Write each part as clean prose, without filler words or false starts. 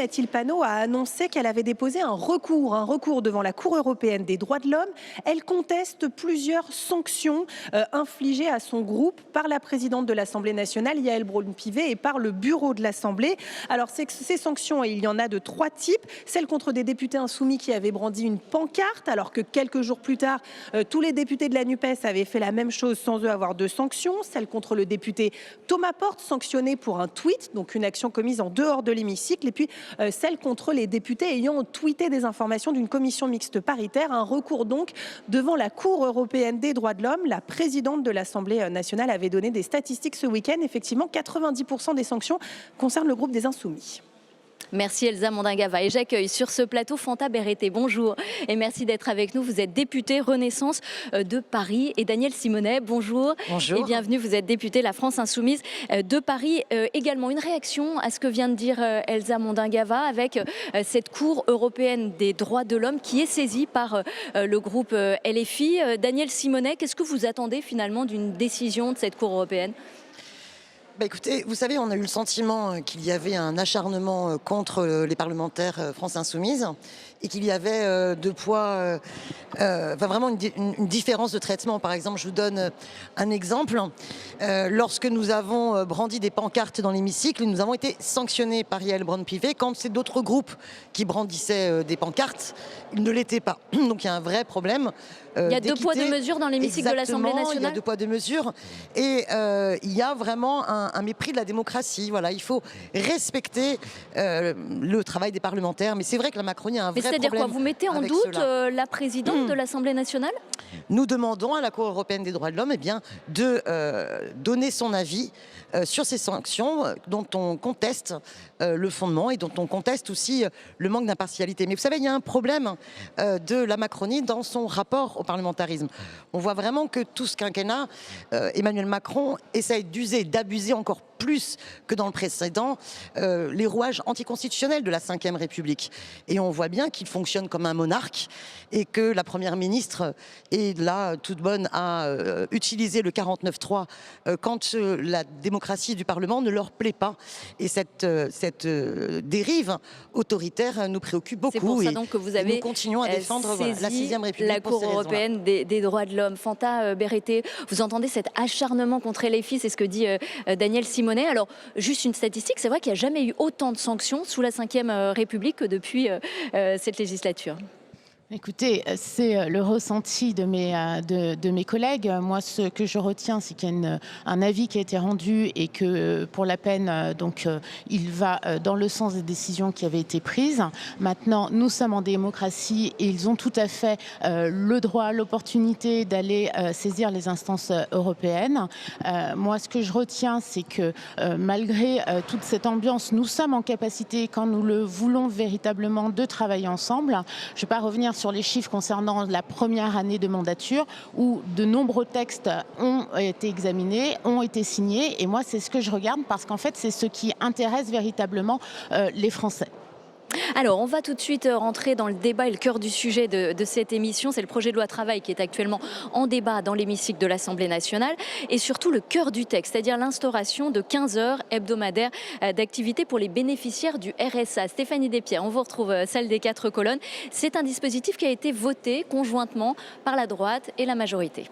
Mathilde Panot a annoncé qu'elle avait déposé un recours devant la Cour européenne des droits de l'homme. Elle conteste plusieurs sanctions infligées à son groupe par la présidente de l'Assemblée nationale, Yaël Braun-Pivet, et par le bureau de l'Assemblée. Alors ces sanctions, il y en a de trois types. Celle contre des députés insoumis qui avaient brandi une pancarte, alors que quelques jours plus tard, tous les députés de la NUPES avaient fait la même chose sans eux avoir de sanctions. Celle contre le député Thomas Porte, sanctionné pour un tweet, donc une action commise en dehors de l'hémicycle. Et puis celle contre les députés ayant tweeté des informations d'une commission mixte paritaire. Un recours donc devant la Cour européenne des droits de l'homme. La présidente de l'Assemblée nationale avait donné des statistiques ce week-end. Effectivement, 90% des sanctions concernent le groupe des Insoumis. Merci Elsa Mondingava. Et j'accueille sur ce plateau Fanta Berreté. Bonjour et merci d'être avec nous. Vous êtes députée Renaissance de Paris. Et Daniel Simonet, bonjour. Bonjour. Et bienvenue, vous êtes députée La France Insoumise de Paris. Également une réaction à ce que vient de dire Elsa Mondingava avec cette Cour européenne des droits de l'homme qui est saisie par le groupe LFI. Daniel Simonet, qu'est-ce que vous attendez finalement d'une décision de cette Cour européenne ? Écoutez, vous savez, on a eu le sentiment qu'il y avait un acharnement contre les parlementaires France Insoumise et qu'il y avait deux poids, vraiment une différence de traitement. Par exemple, je vous donne un exemple. Lorsque nous avons brandi des pancartes dans l'hémicycle, nous avons été sanctionnés par Yaël Braun-Pivet. Quand c'est d'autres groupes qui brandissaient des pancartes, ils ne l'étaient pas. Donc il y a un vrai problème. Il y a deux poids, deux mesures dans l'hémicycle de l'Assemblée nationale. Il y a deux poids, deux mesures. Et il y a vraiment un mépris de la démocratie. Voilà, il faut respecter le travail des parlementaires. Mais c'est vrai que la Macronie a un vrai problème. C'est-à-dire quoi? Vous mettez en doute la présidente de l'Assemblée nationale? Nous demandons à la Cour européenne des droits de l'homme de donner son avis sur ces sanctions dont on conteste le fondement et dont on conteste aussi le manque d'impartialité. Mais vous savez, il y a un problème de la Macronie dans son rapport au parlementarisme. On voit vraiment que tout ce quinquennat, Emmanuel Macron essaye d'user, d'abuser encore plus que dans le précédent, les rouages anticonstitutionnels de la Ve République. Et on voit bien qu'il fonctionne comme un monarque et que la Première ministre est là toute bonne à utiliser le 49.3 quand la démocratie du Parlement ne leur plaît pas. Et cette dérive autoritaire nous préoccupe beaucoup. C'est pour ça donc que vous avez nous continuons à défendre la Ve République. La Cour européenne des droits de l'homme. Fanta Berreté, vous entendez cet acharnement contre LFI, c'est ce que dit Daniel Simonet. Alors, juste une statistique, c'est vrai qu'il n'y a jamais eu autant de sanctions sous la Ve République que depuis cette législature. Écoutez, c'est le ressenti de mes collègues. Moi, ce que je retiens, c'est qu'il y a un avis qui a été rendu et que pour la peine, il va dans le sens des décisions qui avaient été prises. Maintenant, nous sommes en démocratie et ils ont tout à fait le droit, l'opportunité d'aller saisir les instances européennes. Moi, ce que je retiens, c'est que malgré toute cette ambiance, nous sommes en capacité, quand nous le voulons véritablement, de travailler ensemble. Je ne vais pas revenir sur les chiffres concernant la première année de mandature où de nombreux textes ont été examinés, ont été signés. Et moi, c'est ce que je regarde parce qu'en fait, c'est ce qui intéresse véritablement les Français. Alors, on va tout de suite rentrer dans le débat et le cœur du sujet de cette émission. C'est le projet de loi travail qui est actuellement en débat dans l'hémicycle de l'Assemblée nationale et surtout le cœur du texte, c'est-à-dire l'instauration de 15 heures hebdomadaires d'activité pour les bénéficiaires du RSA. Stéphanie Despierres, on vous retrouve celle des 4 colonnes. C'est un dispositif qui a été voté conjointement par la droite et la majorité.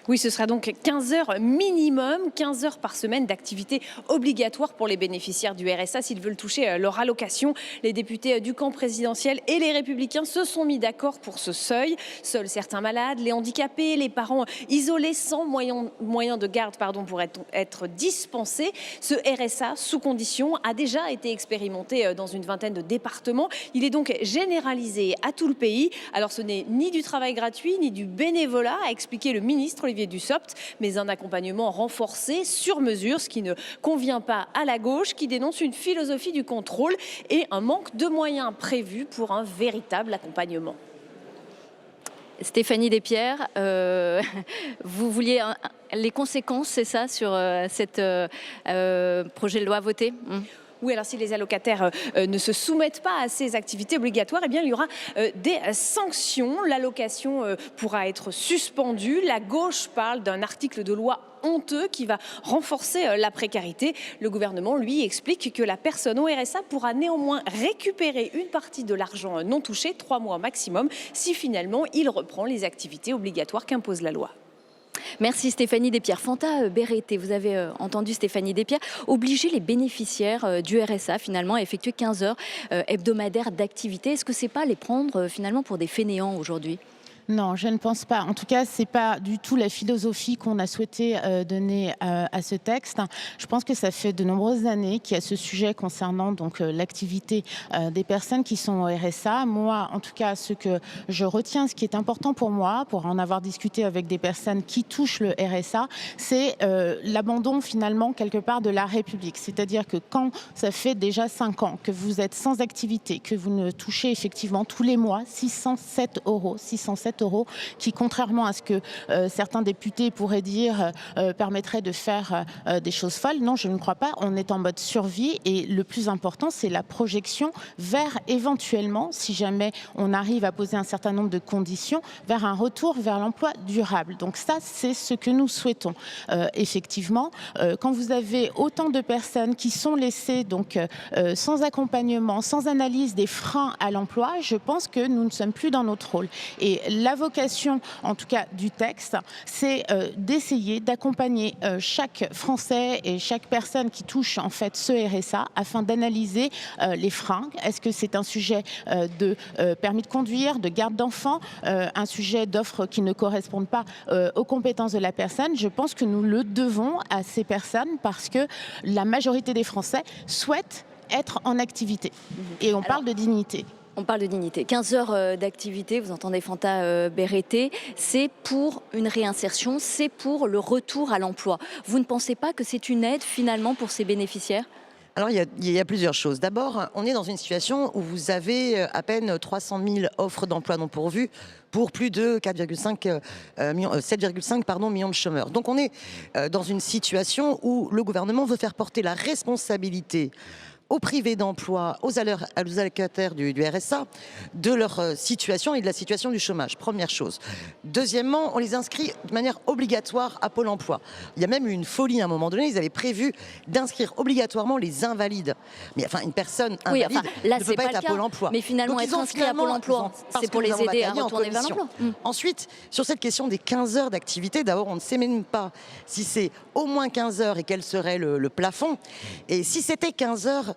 Oui, ce sera donc 15 heures minimum, 15 heures par semaine d'activité obligatoire pour les bénéficiaires du RSA s'ils veulent toucher leur allocation. Les députés du camp présidentiel et les Républicains se sont mis d'accord pour ce seuil. Seuls certains malades, les handicapés, les parents isolés sans moyen de garde pourraient être dispensés. Ce RSA sous condition a déjà été expérimenté dans une vingtaine de départements. Il est donc généralisé à tout le pays. Alors ce n'est ni du travail gratuit ni du bénévolat, a expliqué le ministre Olivier Dussopt, mais un accompagnement renforcé sur mesure, ce qui ne convient pas à la gauche, qui dénonce une philosophie du contrôle et un manque de moyens prévus pour un véritable accompagnement. Stéphanie Despierres, vous vouliez les conséquences, c'est ça, sur cet projet de loi voté ? Oui, alors si les allocataires ne se soumettent pas à ces activités obligatoires, eh bien, il y aura des sanctions. L'allocation pourra être suspendue. La gauche parle d'un article de loi honteux qui va renforcer la précarité. Le gouvernement, lui, explique que la personne au RSA pourra néanmoins récupérer une partie de l'argent non touché, 3 mois maximum, si finalement il reprend les activités obligatoires qu'impose la loi. Merci Stéphanie Despierres. Fanta Berreté, vous avez entendu Stéphanie Despierres, obliger les bénéficiaires du RSA finalement à effectuer 15 heures hebdomadaires d'activité. Est-ce que c'est pas les prendre finalement pour des fainéants aujourd'hui ? Non, je ne pense pas. En tout cas, ce n'est pas du tout la philosophie qu'on a souhaité donner à ce texte. Je pense que ça fait de nombreuses années qu'il y a ce sujet concernant donc l'activité des personnes qui sont au RSA. Moi, en tout cas, ce que je retiens, ce qui est important pour moi, pour en avoir discuté avec des personnes qui touchent le RSA, c'est l'abandon finalement quelque part de la République. C'est-à-dire que quand ça fait déjà 5 ans que vous êtes sans activité, que vous ne touchez effectivement tous les mois 607 euros, qui, contrairement à ce que certains députés pourraient dire, permettrait de faire des choses folles. Non, je ne crois pas. On est en mode survie et le plus important, c'est la projection vers éventuellement, si jamais on arrive à poser un certain nombre de conditions, vers un retour vers l'emploi durable. Donc ça, c'est ce que nous souhaitons. Effectivement, quand vous avez autant de personnes qui sont laissées donc sans accompagnement, sans analyse des freins à l'emploi, je pense que nous ne sommes plus dans notre rôle. Et la vocation, en tout cas, du texte, c'est d'essayer d'accompagner chaque Français et chaque personne qui touche en fait ce RSA afin d'analyser les freins. Est-ce que c'est un sujet de permis de conduire, de garde d'enfants, un sujet d'offres qui ne correspondent pas aux compétences de la personne? Je pense que nous le devons à ces personnes parce que la majorité des Français souhaitent être en activité. Et on parle de dignité. On parle de dignité. 15 heures d'activité, vous entendez Fanta Berreté, c'est pour une réinsertion, c'est pour le retour à l'emploi. Vous ne pensez pas que c'est une aide finalement pour ces bénéficiaires ? Alors, il y a plusieurs choses. D'abord, on est dans une situation où vous avez à peine 300 000 offres d'emploi non pourvues pour plus de 7,5 millions de chômeurs. Donc, on est dans une situation où le gouvernement veut faire porter la responsabilité aux privés d'emploi, aux allocataires du RSA, de leur situation et de la situation du chômage. Première chose. Deuxièmement, on les inscrit de manière obligatoire à Pôle emploi. Il y a même eu une folie à un moment donné, ils avaient prévu d'inscrire obligatoirement les invalides. Mais enfin, une personne invalide là, ne peut pas être à Pôle emploi. Mais finalement, donc, être inscrit à Pôle emploi, c'est pour les aider à retourner vers l'emploi. Ensuite, sur cette question des 15 heures d'activité, d'abord, on ne sait même pas si c'est au moins 15 heures et quel serait le plafond. Et si c'était 15 heures,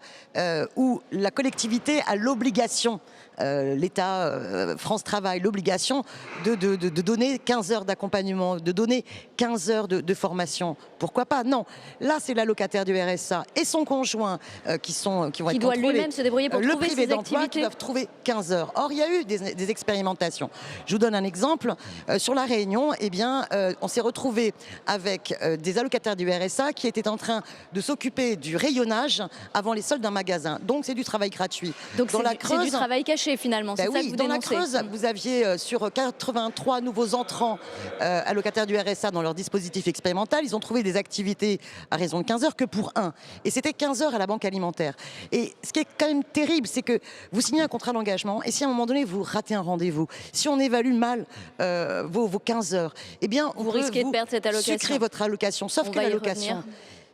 où la collectivité a l'obligation, l'État, France Travail, l'obligation de donner 15 heures d'accompagnement, de donner 15 heures de formation. Pourquoi pas? Non. Là, c'est l'allocataire du RSA et son conjoint qui vont être contrôlés. Qui doit lui-même se débrouiller pour trouver ses activités. Qui doivent trouver 15 heures. Or, il y a eu des expérimentations. Je vous donne un exemple. Sur La Réunion, eh bien, on s'est retrouvé avec des allocataires du RSA qui étaient en train de s'occuper du rayonnage avant les soldes d'un magasin. Donc, c'est du travail gratuit. Donc, c'est du travail caché finalement. C'est ça que vous dans dénoncez. la Creuse, vous aviez sur 83 nouveaux entrants allocataires du RSA dans leur dispositif expérimental, ils ont trouvé des activités à raison de 15 heures que pour un. Et c'était 15 heures à la banque alimentaire. Et ce qui est quand même terrible, c'est que vous signez un contrat d'engagement et si à un moment donné vous ratez un rendez-vous, si on évalue mal vos 15 heures, eh bien vous risquez de perdre cette allocation. Sucrer votre allocation. Sauf que l'allocation,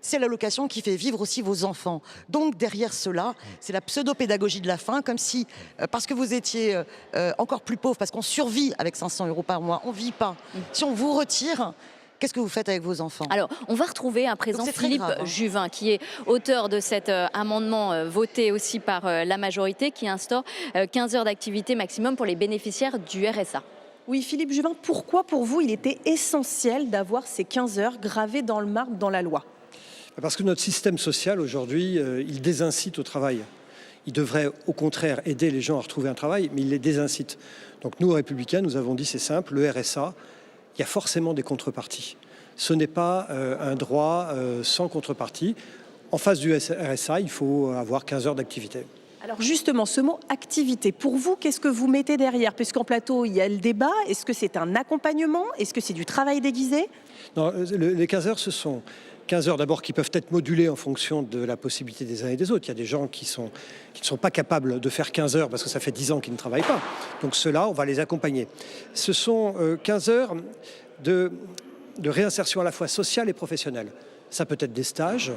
c'est l'allocation qui fait vivre aussi vos enfants. Donc derrière cela, c'est la pseudo-pédagogie de la faim, comme si, parce que vous étiez encore plus pauvre, parce qu'on survit avec 500 euros par mois, on ne vit pas. Si on vous retire, qu'est-ce que vous faites avec vos enfants? Alors, on va retrouver à présent Philippe Juvin, qui est auteur de cet amendement voté aussi par la majorité, qui instaure 15 heures d'activité maximum pour les bénéficiaires du RSA. Oui, Philippe Juvin, pourquoi pour vous il était essentiel d'avoir ces 15 heures gravées dans le marbre dans la loi? Parce que notre système social aujourd'hui, il désincite au travail. Il devrait au contraire aider les gens à retrouver un travail, mais il les désincite. Donc nous, Républicains, nous avons dit c'est simple, le RSA, il y a forcément des contreparties. Ce n'est pas un droit sans contrepartie. En face du RSA, il faut avoir 15 heures d'activité. Alors justement, ce mot activité, pour vous, qu'est-ce que vous mettez derrière? Puisqu'en plateau, il y a le débat. Est-ce que c'est un accompagnement? Est-ce que c'est du travail déguisé? Non, les 15 heures, ce sont 15 heures d'abord qui peuvent être modulées en fonction de la possibilité des uns et des autres. Il y a des gens qui ne sont pas capables de faire 15 heures parce que ça fait 10 ans qu'ils ne travaillent pas. Donc ceux-là, on va les accompagner. Ce sont 15 heures de réinsertion à la fois sociale et professionnelle. Ça peut être des stages,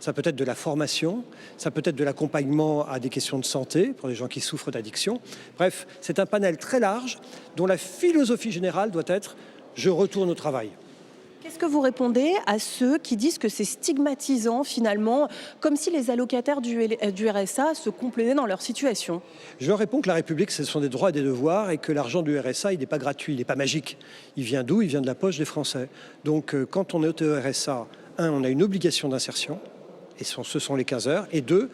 ça peut être de la formation, ça peut être de l'accompagnement à des questions de santé pour les gens qui souffrent d'addiction. Bref, c'est un panel très large dont la philosophie générale doit être « je retourne au travail ». Qu'est-ce que vous répondez à ceux qui disent que c'est stigmatisant finalement, comme si les allocataires du RSA se complaissaient dans leur situation? Je leur réponds que la République, ce sont des droits et des devoirs et que l'argent du RSA, il n'est pas gratuit, il n'est pas magique. Il vient d'où? Il vient de la poche des Français. Donc quand on est au RSA, on a une obligation d'insertion, et ce sont les 15 heures, et 2,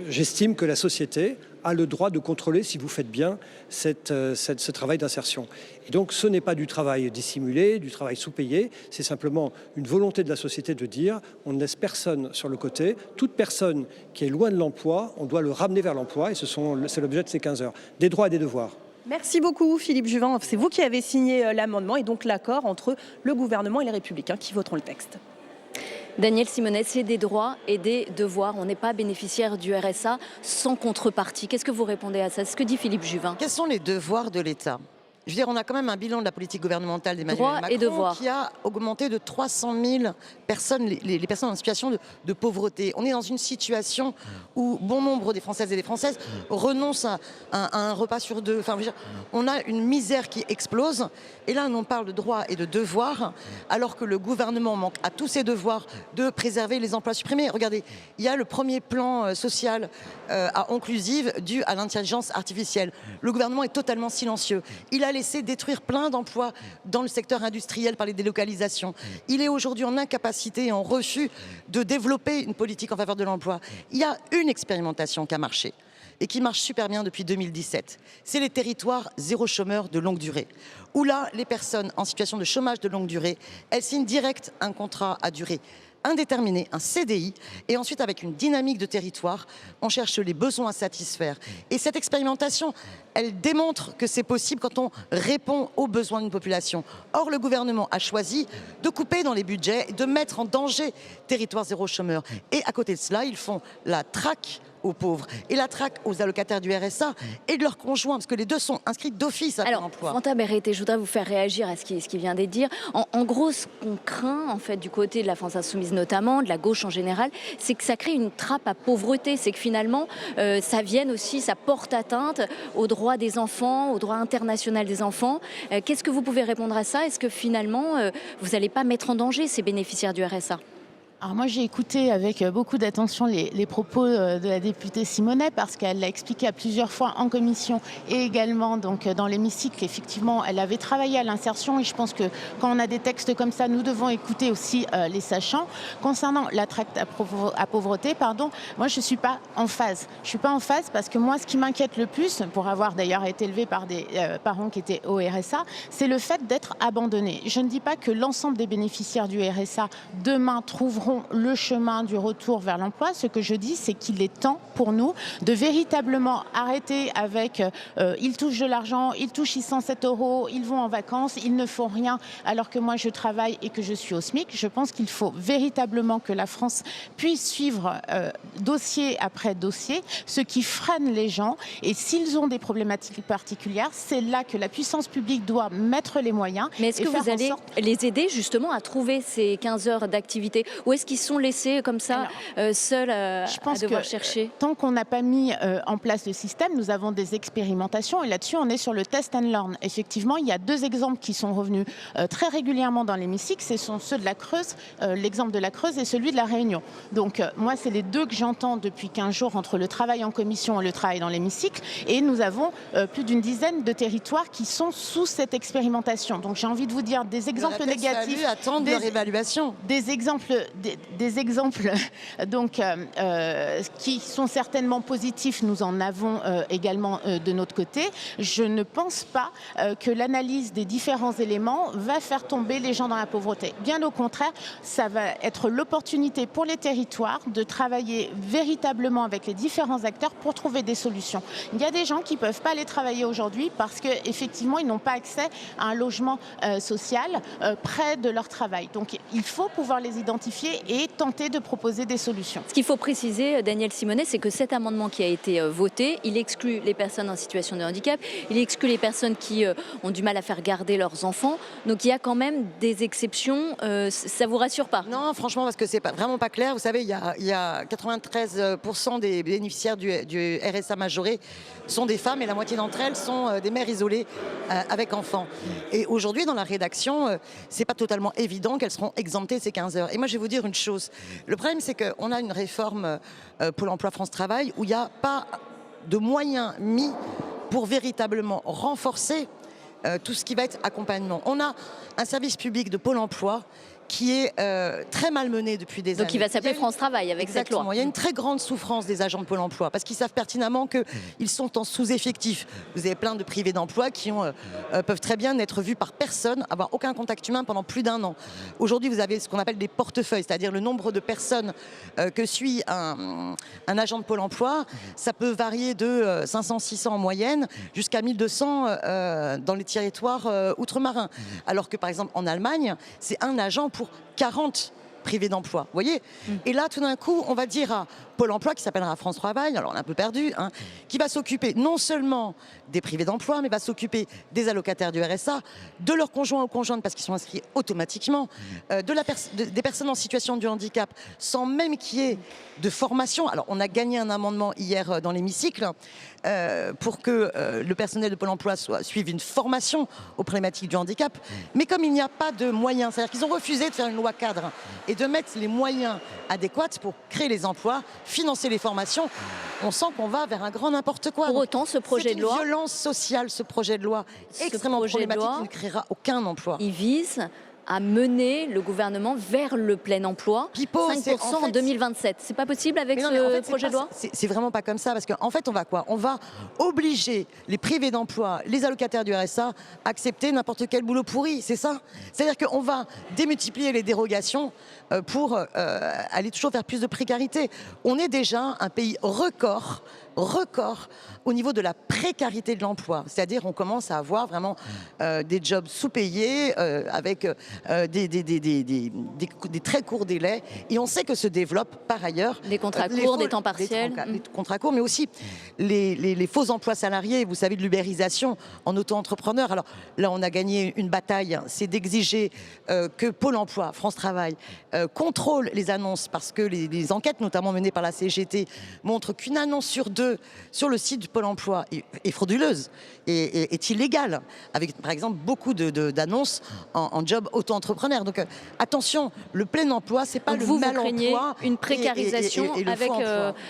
j'estime que la société a le droit de contrôler si vous faites bien ce travail d'insertion. Et donc ce n'est pas du travail dissimulé, du travail sous-payé, c'est simplement une volonté de la société de dire on ne laisse personne sur le côté, toute personne qui est loin de l'emploi, on doit le ramener vers l'emploi et c'est l'objet de ces 15 heures. Des droits et des devoirs. Merci beaucoup Philippe Juvin, c'est vous qui avez signé l'amendement et donc l'accord entre le gouvernement et les Républicains qui voteront le texte. Daniel Simonet, c'est des droits et des devoirs. On n'est pas bénéficiaire du RSA sans contrepartie. Qu'est-ce que vous répondez à ça? C'est ce que dit Philippe Juvin. Quels sont les devoirs de l'État? Je veux dire, on a quand même un bilan de la politique gouvernementale d'Emmanuel Droits et Macron devoirs. qui a augmenté de 300 000 personnes, les personnes en situation de pauvreté. On est dans une situation où bon nombre des Françaises et des Françaises renoncent à un repas sur 2. Enfin, je veux dire, on a une misère qui explose. Et là, on parle de droits et de devoirs, alors que le gouvernement manque à tous ses devoirs de préserver les emplois supprimés. Regardez, il y a le premier plan social à Onclusive dû à l'intelligence artificielle. Le gouvernement est totalement silencieux. Il a laissé détruire plein d'emplois dans le secteur industriel par les délocalisations. Il est aujourd'hui en incapacité et en refus de développer une politique en faveur de l'emploi. Il y a une expérimentation qui a marché et qui marche super bien depuis 2017. C'est les territoires zéro chômeur de longue durée. Où là, les personnes en situation de chômage de longue durée, elles signent direct un contrat à durée indéterminé, un CDI, et ensuite avec une dynamique de territoire, on cherche les besoins à satisfaire. Et cette expérimentation, elle démontre que c'est possible quand on répond aux besoins d'une population. Or, le gouvernement a choisi de couper dans les budgets, de mettre en danger territoire zéro chômeur. Et à côté de cela, ils font la traque aux pauvres et la traque aux allocataires du RSA et de leurs conjoints, parce que les deux sont inscrits d'office à Pôle emploi. Fanta Berete, je voudrais vous faire réagir à ce qui vient d'être dit. En gros, ce qu'on craint, en fait, du côté de la France insoumise notamment, de la gauche en général, c'est que ça crée une trappe à pauvreté. C'est que finalement, ça vienne aussi, ça porte atteinte aux droits des enfants, au droit international des enfants. Qu'est-ce que vous pouvez répondre à ça? Est-ce que finalement, vous n'allez pas mettre en danger ces bénéficiaires du RSA? Alors moi j'ai écouté avec beaucoup d'attention les propos de la députée Simonet parce qu'elle l'a expliqué à plusieurs fois en commission et également donc dans l'hémicycle. Effectivement, elle avait travaillé à l'insertion et je pense que quand on a des textes comme ça, nous devons écouter aussi les sachants. Concernant la traite à pauvreté, moi je suis pas en phase. Je suis pas en phase parce que moi ce qui m'inquiète le plus, pour avoir d'ailleurs été élevé par des parents qui étaient au RSA, c'est le fait d'être abandonné. Je ne dis pas que l'ensemble des bénéficiaires du RSA demain trouveront le chemin du retour vers l'emploi. Ce que je dis, c'est qu'il est temps pour nous de véritablement arrêter avec ils touchent de l'argent, ils touchent 607 €, ils vont en vacances, ils ne font rien alors que moi je travaille et que je suis au SMIC. Je pense qu'il faut véritablement que la France puisse suivre dossier après dossier ce qui freine les gens et s'ils ont des problématiques particulières, c'est là que la puissance publique doit mettre les moyens. Mais est-ce que vous allez les aider justement à trouver ces 15 heures d'activité ou est-ce qu'ils sont laissés comme ça seuls à devoir chercher? Tant qu'on n'a pas mis en place le système, nous avons des expérimentations et là-dessus on est sur le test and learn. Effectivement, il y a 2 exemples qui sont revenus très régulièrement dans l'hémicycle, ce sont ceux de la Creuse, l'exemple de la Creuse et celui de la Réunion. Donc moi c'est les 2 que j'entends depuis 15 jours entre le travail en commission et le travail dans l'hémicycle et nous avons plus d'une dizaine de territoires qui sont sous cette expérimentation. Donc j'ai envie de vous dire des exemples négatifs, attendre leur évaluation. des exemples des exemples donc, qui sont certainement positifs, nous en avons également de notre côté. Je ne pense pas que l'analyse des différents éléments va faire tomber les gens dans la pauvreté. Bien au contraire, ça va être l'opportunité pour les territoires de travailler véritablement avec les différents acteurs pour trouver des solutions. Il y a des gens qui ne peuvent pas aller travailler aujourd'hui parce qu'effectivement, ils n'ont pas accès à un logement social près de leur travail. Donc, il faut pouvoir les identifier et tenter de proposer des solutions. Ce qu'il faut préciser, Daniel Simonet, c'est que cet amendement qui a été voté, il exclut les personnes en situation de handicap, il exclut les personnes qui ont du mal à faire garder leurs enfants. Donc il y a quand même des exceptions. Ça vous rassure pas? Non, franchement, parce que c'est vraiment pas clair. Vous savez, il y a 93% des bénéficiaires du RSA majoré sont des femmes et la moitié d'entre elles sont des mères isolées avec enfants. Et aujourd'hui, dans la rédaction, c'est pas totalement évident qu'elles seront exemptées ces 15 heures. Et moi, je vais vous dire une chose. Le problème, c'est qu'on a une réforme Pôle emploi France Travail où il n'y a pas de moyens mis pour véritablement renforcer tout ce qui va être accompagnement. On a un service public de Pôle emploi qui est très malmené depuis des années. Donc il va s'appeler France Travail avec cette loi. Il y a une très grande souffrance des agents de Pôle emploi parce qu'ils savent pertinemment qu'ils sont en sous-effectif. Vous avez plein de privés d'emploi qui peuvent très bien n'être vus par personne, avoir aucun contact humain pendant plus d'1 an. Aujourd'hui, vous avez ce qu'on appelle des portefeuilles, c'est-à-dire le nombre de personnes que suit un agent de Pôle emploi. Ça peut varier de 500-600 en moyenne jusqu'à 1200 dans les territoires outre-marins. Alors que par exemple en Allemagne, c'est un agent pour 40 privés d'emploi, vous voyez. Et là, tout d'un coup, on va dire à Pôle emploi, qui s'appellera France Travail, alors on est un peu perdu, qui va s'occuper non seulement des privés d'emploi, mais va s'occuper des allocataires du RSA, de leurs conjoints ou conjointes, parce qu'ils sont inscrits automatiquement, des personnes en situation de handicap, sans même qu'il y ait de formation. Alors, on a gagné un amendement hier dans l'hémicycle pour que le personnel de Pôle emploi suive une formation aux problématiques du handicap. Mais comme il n'y a pas de moyens, c'est-à-dire qu'ils ont refusé de faire une loi cadre et de mettre les moyens adéquats pour créer les emplois, financer les formations, on sent qu'on va vers un grand n'importe quoi. Pour autant, ce projet de loi... C'est une violence sociale, ce projet de loi, extrêmement problématique qui ne créera aucun emploi. Il vise à mener le gouvernement vers le plein emploi, Pipo, 5% en 2027. C'est pas possible avec ce projet de loi? C'est vraiment pas comme ça, parce qu'en fait, on va quoi? On va obliger les privés d'emploi, les allocataires du RSA, à accepter n'importe quel boulot pourri, c'est ça? C'est-à-dire qu'on va démultiplier les dérogations pour aller toujours vers plus de précarité. On est déjà un pays record au niveau de la précarité de l'emploi. C'est-à-dire on commence à avoir vraiment des jobs sous-payés avec des très courts délais. Et on sait que se développent par ailleurs des contrats courts, des temps partiels. Des contrats courts, mais aussi les faux emplois salariés, vous savez, de l'ubérisation en auto-entrepreneur. Alors là, on a gagné une bataille, c'est d'exiger que Pôle emploi, France Travail, contrôle les annonces, parce que les enquêtes, notamment menées par la CGT, montrent qu'une annonce sur 2 sur le site du Pôle emploi est frauduleuse et est illégale, avec par exemple beaucoup d'annonces en job auto-entrepreneur. Donc attention, le plein emploi, c'est pas le mal emploi. Une précarisation et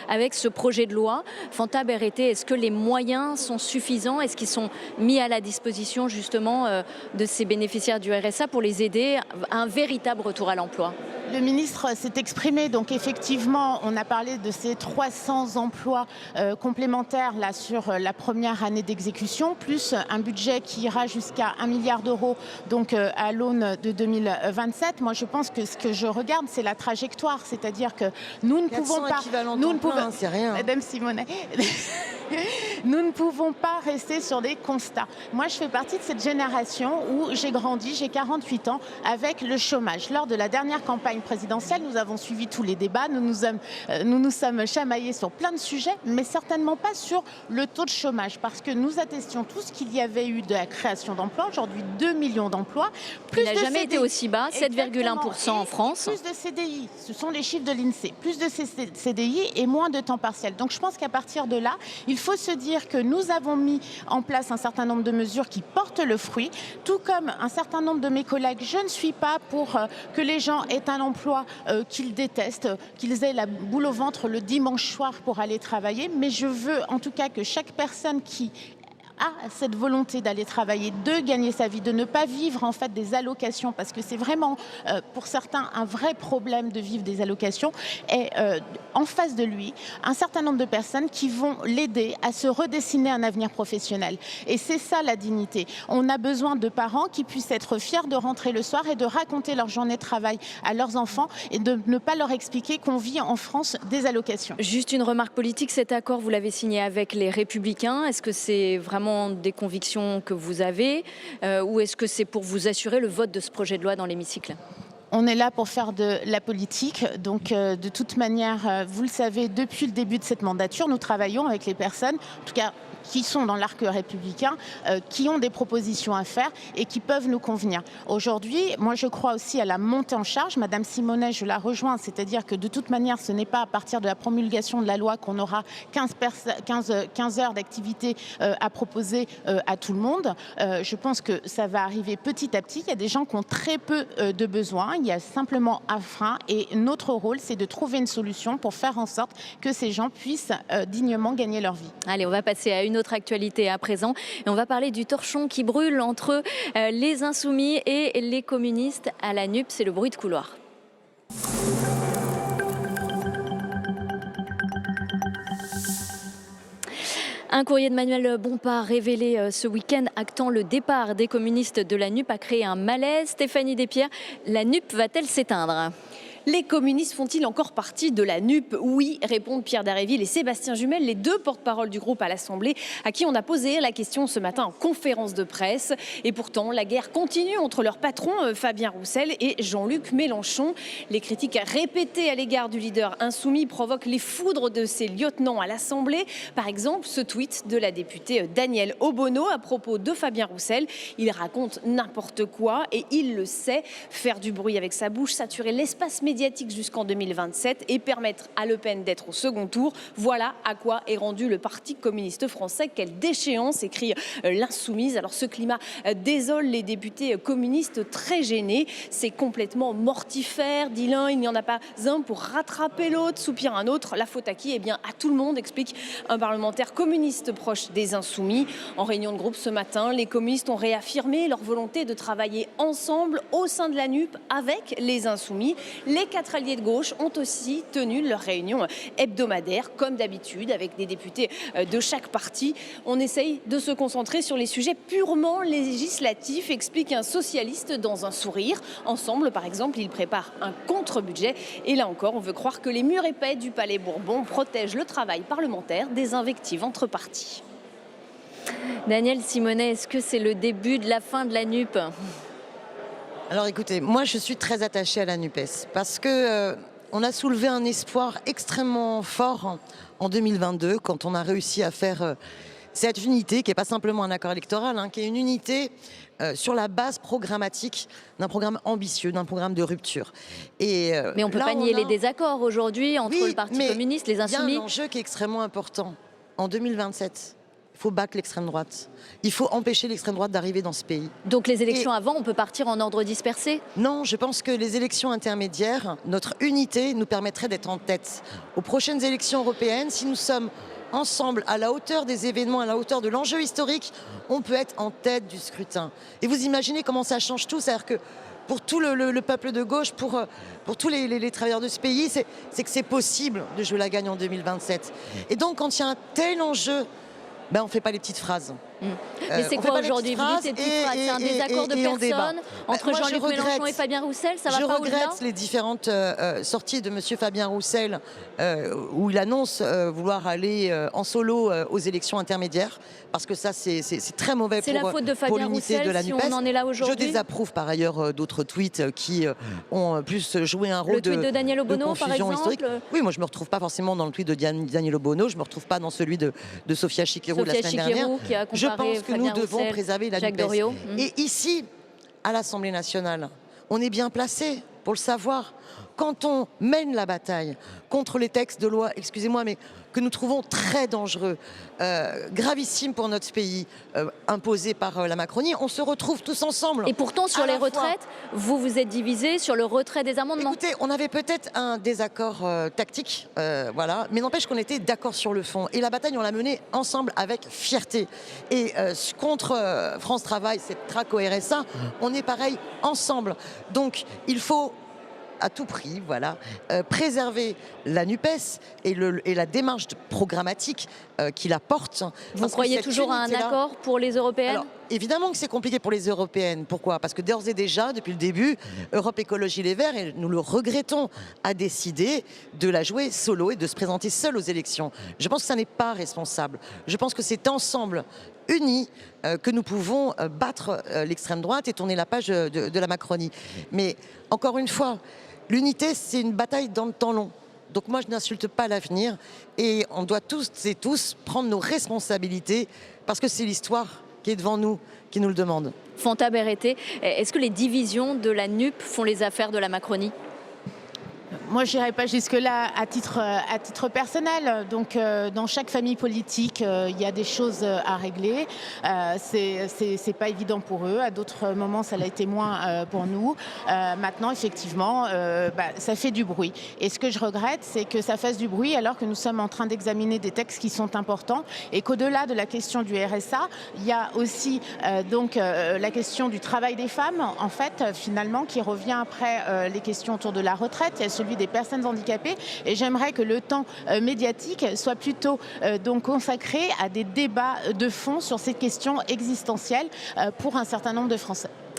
avec ce projet de loi. Fanta Berrettez, est-ce que les moyens sont suffisants? Est-ce qu'ils sont mis à la disposition justement de ces bénéficiaires du RSA pour les aider à un véritable retour à l'emploi? Le ministre s'est exprimé, donc effectivement, on a parlé de ces 300 emplois complémentaires là, sur la première année d'exécution, plus un budget qui ira jusqu'à 1 milliard d'euros donc, à l'aune de 2027. Moi, je pense que ce que je regarde, c'est la trajectoire, c'est-à-dire que nous ne pouvons pas... Nous ne pouvons, c'est rien. Madame Simonet, nous ne pouvons pas rester sur des constats. Moi, je fais partie de cette génération où j'ai grandi, j'ai 48 ans, avec le chômage. Lors de la dernière campagne présidentielle, nous avons suivi tous les débats, nous nous sommes chamaillés sur plein de sujets, mais certainement pas sur le taux de chômage, parce que nous attestions tous qu'il y avait eu de la création d'emplois, aujourd'hui 2 millions d'emplois. Il n'a jamais été aussi bas, 7,1% en France. Plus de CDI, ce sont les chiffres de l'INSEE, plus de CDI et moins de temps partiel. Donc je pense qu'à partir de là, il faut se dire que nous avons mis en place un certain nombre de mesures qui portent le fruit, tout comme un certain nombre de mes collègues. Je ne suis pas pour que les gens aient un emploi qu'ils détestent, qu'ils aient la boule au ventre le dimanche soir pour aller travailler, mais je veux en tout cas que chaque personne qui a cette volonté d'aller travailler, de gagner sa vie, de ne pas vivre en fait des allocations, parce que c'est vraiment pour certains un vrai problème de vivre des allocations, et en face de lui un certain nombre de personnes qui vont l'aider à se redessiner un avenir professionnel. Et c'est ça la dignité. On a besoin de parents qui puissent être fiers de rentrer le soir et de raconter leur journée de travail à leurs enfants et de ne pas leur expliquer qu'on vit en France des allocations. Juste une remarque politique, cet accord, vous l'avez signé avec les Républicains. Est-ce que c'est vraiment des convictions que vous avez ou est-ce que c'est pour vous assurer le vote de ce projet de loi dans l'hémicycle ? On est là pour faire de la politique, donc de toute manière, vous le savez, depuis le début de cette mandature, nous travaillons avec les personnes, en tout cas qui sont dans l'arc républicain, qui ont des propositions à faire et qui peuvent nous convenir. Aujourd'hui, moi je crois aussi à la montée en charge. Madame Simonet, je la rejoins, c'est-à-dire que de toute manière, ce n'est pas à partir de la promulgation de la loi qu'on aura 15 heures d'activité à proposer à tout le monde. Je pense que ça va arriver petit à petit. Il y a des gens qui ont très peu de besoins. Il y a simplement un frein et notre rôle, c'est de trouver une solution pour faire en sorte que ces gens puissent dignement gagner leur vie. Allez, on va passer à une autre actualité à présent et on va parler du torchon qui brûle entre les Insoumis et les communistes à la NUP. C'est le bruit de couloir. Un courrier de Manuel Bompard révélé ce week-end actant le départ des communistes de la NUP a créé un malaise. Stéphanie Despierres, la NUP va-t-elle s'éteindre ? Les communistes font-ils encore partie de la NUP? Oui, répondent Pierre Dharréville et Sébastien Jumel, les deux porte-parole du groupe à l'Assemblée, à qui on a posé la question ce matin en conférence de presse. Et pourtant, la guerre continue entre leur patron Fabien Roussel et Jean-Luc Mélenchon. Les critiques répétées à l'égard du leader insoumis provoquent les foudres de ses lieutenants à l'Assemblée. Par exemple, ce tweet de la députée Danielle Obono à propos de Fabien Roussel. Il raconte n'importe quoi et il le sait. Faire du bruit avec sa bouche, saturer l'espace médiatique jusqu'en 2027 et permettre à Le Pen d'être au second tour. Voilà à quoi est rendu le Parti communiste français. Quelle déchéance, écrit l'Insoumise. Alors ce climat désole les députés communistes très gênés. C'est complètement mortifère, dit l'un. Il n'y en a pas un pour rattraper l'autre, soupire un autre. La faute à qui ? Eh bien à tout le monde, explique un parlementaire communiste proche des Insoumis. En réunion de groupe ce matin, les communistes ont réaffirmé leur volonté de travailler ensemble au sein de la NUP avec les Insoumis. Les 4 alliés de gauche ont aussi tenu leur réunion hebdomadaire, comme d'habitude, avec des députés de chaque parti. On essaye de se concentrer sur les sujets purement législatifs, explique un socialiste dans un sourire. Ensemble, par exemple, ils préparent un contre-budget. Et là encore, on veut croire que les murs épais du Palais Bourbon protègent le travail parlementaire des invectives entre partis. Danielle Simonet, est-ce que c'est le début de la fin de la NUP ? Alors écoutez, moi je suis très attachée à la NUPES parce que on a soulevé un espoir extrêmement fort en 2022 quand on a réussi à faire cette unité qui n'est pas simplement un accord électoral, qui est une unité sur la base programmatique d'un programme ambitieux, d'un programme de rupture. Mais on peut pas nier les désaccords aujourd'hui entre le Parti communiste, les Insoumis. Il y a un enjeu qui est extrêmement important. En 2027, il faut battre l'extrême droite. Il faut empêcher l'extrême droite d'arriver dans ce pays. Donc les élections avant, on peut partir en ordre dispersé ? Non, je pense que les élections intermédiaires, notre unité nous permettrait d'être en tête. Aux prochaines élections européennes, si nous sommes ensemble à la hauteur des événements, à la hauteur de l'enjeu historique, on peut être en tête du scrutin. Et vous imaginez comment ça change tout, c'est-à-dire que pour tout le peuple de gauche, pour tous les travailleurs de ce pays, c'est que c'est possible de jouer la gagne en 2027. Et donc quand il y a un tel enjeu, on ne fait pas les petites phrases. Mais c'est quoi aujourd'hui ? Vous dites ces petites phrases, c'est un désaccord de personnes entre Jean-Luc Mélenchon et Fabien Roussel, ça va pas au-delà ? Je regrette les différentes sorties de M. Fabien Roussel où il annonce vouloir aller en solo aux élections intermédiaires parce que ça c'est très mauvais pour l'unité de la NUPES. Si on en est là aujourd'hui. Je désapprouve par ailleurs d'autres tweets qui ont plus joué un rôle de Danielle Obono, par exemple. Historique. Oui, moi je me retrouve pas forcément dans le tweet de Danielle Obono, je me retrouve pas dans celui de Sophia Chikirou de la semaine dernière. Qui a Je pense que nous devons préserver la NUPES. Doriot. Et ici, à l'Assemblée nationale, on est bien placé pour le savoir. quand on mène la bataille contre les textes de loi, excusez-moi, mais que nous trouvons très dangereux, gravissimes pour notre pays, imposés par la Macronie, on se retrouve tous ensemble. Et pourtant, sur les retraites, vous vous êtes divisés sur le retrait des amendements. Écoutez, on avait peut-être un désaccord tactique, voilà, mais n'empêche qu'on était d'accord sur le fond. Et la bataille, on l'a menée ensemble avec fierté. Et contre France Travail, cette traque au RSA, on est pareil ensemble. Donc, il faut à tout prix, voilà, préserver la NUPES et la démarche programmatique qui la porte. Vous croyez toujours à un accord pour les européennes? Alors, évidemment que c'est compliqué pour les européennes. Pourquoi? Parce que d'ores et déjà, depuis le début, Europe Écologie Les Verts, et nous le regrettons, a décidé de la jouer solo et de se présenter seul aux élections. Je pense que ça n'est pas responsable. Je pense que c'est ensemble, unis, que nous pouvons battre l'extrême droite et tourner la page de la Macronie. Mais encore une fois, l'unité, c'est une bataille dans le temps long. Donc moi, je n'insulte pas l'avenir et on doit tous et tous prendre nos responsabilités parce que c'est l'histoire qui est devant nous, qui nous le demande. Fanta Berete, est-ce que les divisions de la NUP font les affaires de la Macronie? Moi, je n'irai pas jusque-là à titre personnel. Donc, dans chaque famille politique, il y a des choses à régler. C'est pas évident pour eux. À d'autres moments, ça l'a été moins pour nous. Maintenant, effectivement, ça fait du bruit. Et ce que je regrette, c'est que ça fasse du bruit alors que nous sommes en train d'examiner des textes qui sont importants et qu'au-delà de la question du RSA, il y a aussi la question du travail des femmes, en fait, finalement, qui revient après les questions autour de la retraite. Il y a celui des personnes handicapées et j'aimerais que le temps médiatique soit plutôt consacré à des débats de fond sur ces questions existentielles pour un certain nombre de Français.